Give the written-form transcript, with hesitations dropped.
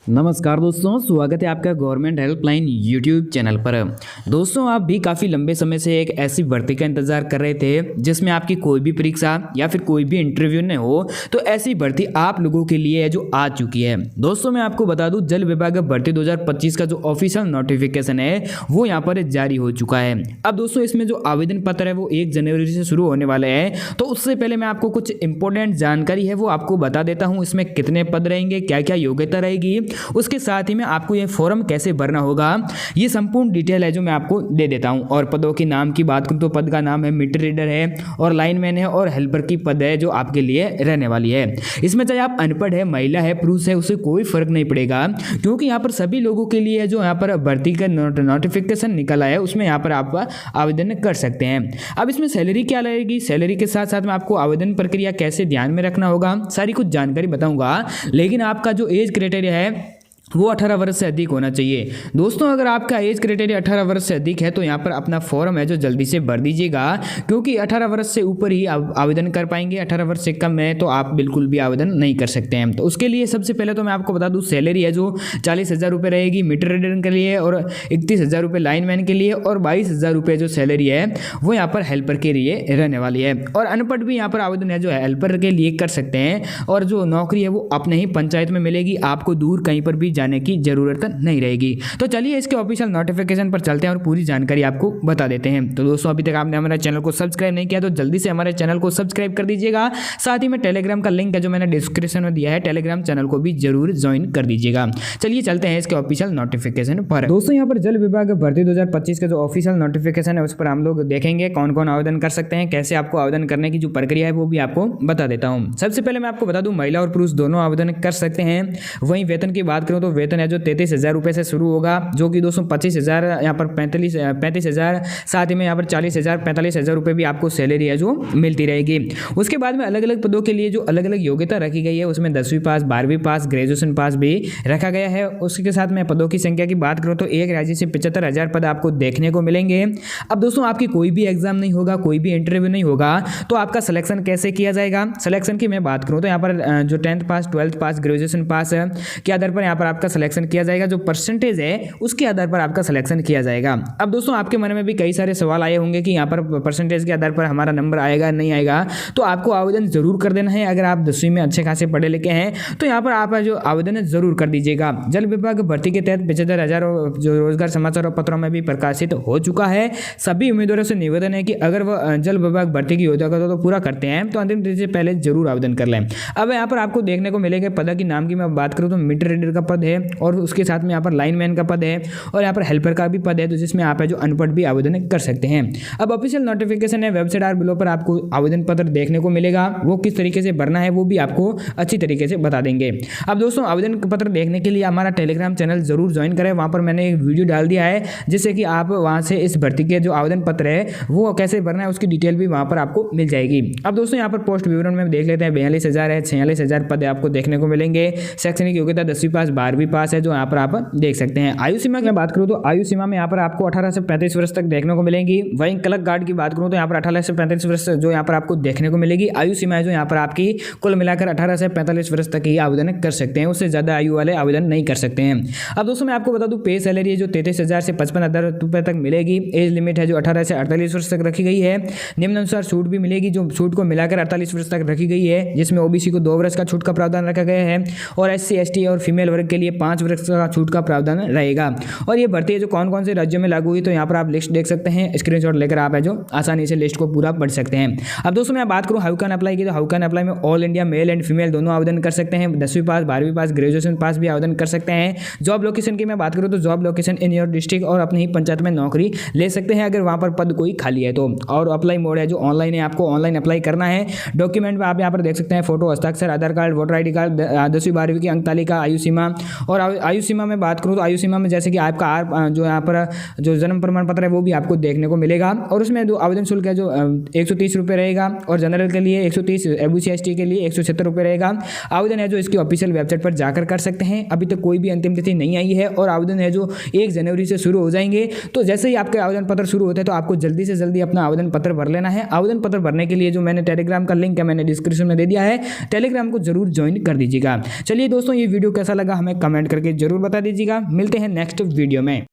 नमस्कार दोस्तों, स्वागत है आपका गवर्नमेंट हेल्पलाइन यूट्यूब चैनल पर। दोस्तों, आप भी काफ़ी लंबे समय से एक ऐसी भर्ती का इंतजार कर रहे थे जिसमें आपकी कोई भी परीक्षा या फिर कोई भी इंटरव्यू न हो, तो ऐसी भर्ती आप लोगों के लिए है जो आ चुकी है। दोस्तों, मैं आपको बता दूं, जल विभाग भर्ती 2025 का जो ऑफिशियल नोटिफिकेशन है वो यहाँ पर जारी हो चुका है। अब दोस्तों, इसमें जो आवेदन पत्र है वो 1 जनवरी से शुरू होने वाले हैं। तो उससे पहले मैं आपको कुछ इंपॉर्टेंट जानकारी है वो आपको बता देता हूँ। इसमें कितने पद रहेंगे, क्या क्या योग्यता रहेगी, उसके साथ ही में आपको ये फॉर्म कैसे भरना होगा, ये संपूर्ण डिटेल है जो मैं आपको दे देता हूं। और पदों के नाम की बात करूं तो पद का नाम है मीटर रीडर है और लाइनमैन है और हेल्पर की पद है जो आपके लिए रहने वाली है। इसमें चाहे आप अनपढ़ है, महिला है, पुरुष है, उससे कोई फर्क नहीं पड़ेगा, क्योंकि यहाँ पर सभी लोगों के लिए जो यहाँ पर भर्ती का नोटिफिकेशन निकला है उसमें यहाँ पर आप आवेदन कर सकते हैं। अब इसमें सैलरी क्या लगेगी, सैलरी के साथ साथ में आपको आवेदन प्रक्रिया कैसे ध्यान में रखना होगा, सारी कुछ जानकारी बताऊंगा। लेकिन आपका जो एज क्राइटेरिया है वो 18 वर्ष से अधिक होना चाहिए। दोस्तों, अगर आपका एज क्राइटेरिया 18 वर्ष से अधिक है तो यहाँ पर अपना फॉर्म है जो जल्दी से भर दीजिएगा, क्योंकि 18 वर्ष से ऊपर ही आप आवेदन कर पाएंगे। 18 वर्ष से कम है तो आप बिल्कुल भी आवेदन नहीं कर सकते हैं। तो उसके लिए सबसे पहले तो मैं आपको बता दूँ, सैलरी है जो 40,000 रुपये रहेगी मीटर रीडर के लिए, और 31,000 रुपये लाइनमैन के लिए, और 22,000 रुपये जो सैलरी है वो यहाँ पर हेल्पर के लिए रहने वाली है। और अनपढ़ भी यहाँ पर आवेदन है जो हेल्पर के लिए कर सकते हैं, और जो नौकरी है वो अपने ही पंचायत में मिलेगी, आपको दूर कहीं पर भी जाने की जरूरत नहीं रहेगी। तो चलिए इसके ऑफिशियल नोटिफिकेशन पर चलते हैं और पूरी जानकारी आपको बता देते हैं। तो दोस्तों, अभी तक आपने हमारे चैनल को सब्सक्राइब नहीं किया तो जल्दी से हमारे चैनल को सब्सक्राइब कर दीजिएगा। साथ ही में टेलीग्राम का लिंक है जो मैंने डिस्क्रिप्शन में दिया है, टेलीग्राम चैनल को भी जरूर ज्वाइन कर दीजिएगा। चलिए चलते हैं इसके ऑफिशियल नोटिफिकेशन पर। दोस्तों, यहाँ पर जल विभाग भर्ती 2025 का जो ऑफिशियल नोटिफिकेशन है उस पर हम लोग देखेंगे कौन कौन आवेदन कर सकते हैं, कैसे आपको आवेदन करने की जो प्रक्रिया है वो भी आपको बता देता हूँ। सबसे पहले मैं आपको बता दूं, महिला और पुरुष दोनों आवेदन कर सकते हैं। वहीं वेतन की बात करूँ तो वेतन जो 33,000 रुपये से शुरू होगा, जो कि दोस्तों 25,000 यहाँ पर 35,000, साथ ही में यहाँ पर 40,000 45,000 रुपये भी आपको सैलरी है जो मिलती रहेगी। उसके बाद में अलग अलग पदों के लिए जो अलग अलग योग्यता रखी गई है उसमें 10वीं पास, 12वीं पास, ग्रेजुएशन पास भी रखा गया है। उसके साथ में पदों की संख्या की बात करूँ तो एक राज्य से 75,000 पद आपको देखने को मिलेंगे। अब दोस्तों, आपकी कोई भी एग्जाम नहीं होगा, कोई भी इंटरव्यू नहीं होगा, तो आपका सिलेक्शन कैसे किया जाएगा। सिलेक्शन की मैं बात करूँ तो यहाँ पर जो 10th पास, 12th पास, ग्रेजुएशन पास के आधार पर यहाँ पर आपका सिलेक्शन किया जाएगा। जो परसेंटेज है उसके आधार पर आपका सिलेक्शन किया जाएगा। अब दोस्तों, आपके मन में भी कई सारे सवाल आए होंगे कि यहाँ पर परसेंटेज के आधार पर हमारा नंबर आएगा नहीं आएगा। तो आपको आवेदन जरूर कर देना है। अगर आप 10वीं में अच्छे खासे पढ़े लिखे हैं तो यहाँ पर आप जो आवेदन है जरूर कर दीजिएगा। जल विभाग भर्ती के तहत 75,000 जो रोजगार समाचार पत्रों में भी प्रकाशित हो चुका है। सभी उम्मीदवारों से निवेदन है कि अगर वह जल विभाग भर्ती की योजना तो पूरा करते हैं तो अंतिम तिथि से पहले जरूर आवेदन कर लें। अब यहाँ पर आपको देखने को मिलेगा पद की नाम की मैं बात करूँ तो मीटर रीडर का पद है, और उसके साथ में यहाँ पर लाइनमैन का पद है, और यहाँ पर हेल्पर का भी पद है, तो जिसमें आप है जो अनपढ़ भी आवेदन कर सकते हैं। अब ऑफिशियल नोटिफिकेशन है, वेबसाइट और बिलो पर आपको आवेदन पत्र देखने को मिलेगा। वो किस तरीके से भरना है वो भी आपको अच्छी तरीके से बता देंगे। अब दोस्तों, आवेदन पत्र देखने के लिए हमारा टेलीग्राम चैनल जरूर ज्वाइन करें। वहाँ पर मैंने एक वीडियो डाल दिया है जिससे कि आप वहाँ से इस भर्ती के जो आवेदन पत्र है वो कैसे भरना है उसकी डिटेल भी वहाँ पर आपको मिल जाएगी। अब दोस्तों, यहाँ पर पोस्ट विवरण में देख लेते हैं। 42,000 है, 46,000 पद आपको देखने को मिलेंगे। शैक्षणिक योग्यता 10वीं पास, 12वीं पास है जो यहाँ पर आप देख सकते हैं। आयु सीमा की बात करूँ तो आयु सीमा में यहाँ पर आपको 18 से 35 वर्ष तक देखने को मिलेंगी। वहीं क्लर्क गार्ड की बात करूँ तो यहाँ पर 18 से 35 वर्ष जो यहाँ पर आपको देखने को मिलेगी। आयु सीमा है जो यहाँ पर आपकी कुल मिलाकर 18 से 45 वर्ष तक ही आवेदन कर सकते हैं, उससे ज़्यादा आयु वाले आवेदन नहीं कर सकते हैं। अब दोस्तों, मैं आपको बता दूँ, पे सैलरी है जो 33,000 से 55,000 रुपये तक मिलेगी। एज लिमिट है जो 18 से 48 वर्ष तक रखी गई है। निम्नानुसार छूट भी मिलेगी, जो छूट को मिलाकर 48 वर्ष तक रखी गई है, जिसमें ओबीसी को 2 वर्ष का छूट का प्रावधान रखा गया है, और SC ST और फीमेल वर्ग के लिए 5 वर्ष का छूट का प्रावधान रहेगा। और ये भर्ती है जो कौन कौन से राज्यों में लागू हुई तो यहाँ पर आप लिस्ट देख सकते हैं। स्क्रीनशॉट लेकर आप है जो आसानी से लिस्ट को पूरा पढ़ सकते हैं। अब दोस्तों, मैं बात करूँ हाउ कैन अप्लाई की, तो हाउ कैन अप्लाई में all India male and female दोनों आवेदन कर सकते हैं। 10वीं पास, 12वीं पास, ग्रेजुएशन पास भी आवेदन कर सकते हैं। जॉब लोकेशन की मैं बात करूँ तो job location in your district, और अपनी ही पंचायत में नौकरी ले सकते हैं अगर वहाँ पर पद कोई खाली है तो। और अप्लाई मोड है जो ऑनलाइन है, आपको ऑनलाइन अप्लाई करना है। डॉक्यूमेंट में आप यहाँ पर देख सकते हैं फोटो, हस्ताक्षर, आधार कार्ड, वोटर ID कार्ड, 10वीं 12वीं की अंक तालिका, आयु सीमा। और आयु सीमा में बात करूँ तो आयु सीमा में जैसे कि आपका जो यहाँ पर जो जन्म प्रमाण पत्र है वो भी आपको देखने को मिलेगा। और उसमें जो आवेदन शुल्क है जो 130 रुपये रहेगा, और जनरल के लिए 130, OBC ST के लिए 176 रुपये रहेगा। आवेदन है जो इसकी ऑफिशियल वेबसाइट पर जाकर कर सकते हैं। अभी तक कोई भी अंतिम तिथि नहीं आई है, और आवेदन है जो 1 जनवरी से शुरू हो जाएंगे। तो जैसे ही आपके आवेदन पत्र शुरू होते हैं तो आपको जल्दी से जल्दी अपना आवेदन पत्र भर लेना है। आवेदन पत्र भरने के लिए जो मैंने टेलीग्राम का लिंक है मैंने डिस्क्रिप्शन में दे दिया है, टेलीग्राम को जरूर ज्वाइन कर दीजिएगा। चलिए दोस्तों, ये वीडियो कैसा लगा हमें कमेंट करके जरूर बता दीजिएगा। मिलते हैं नेक्स्ट वीडियो में।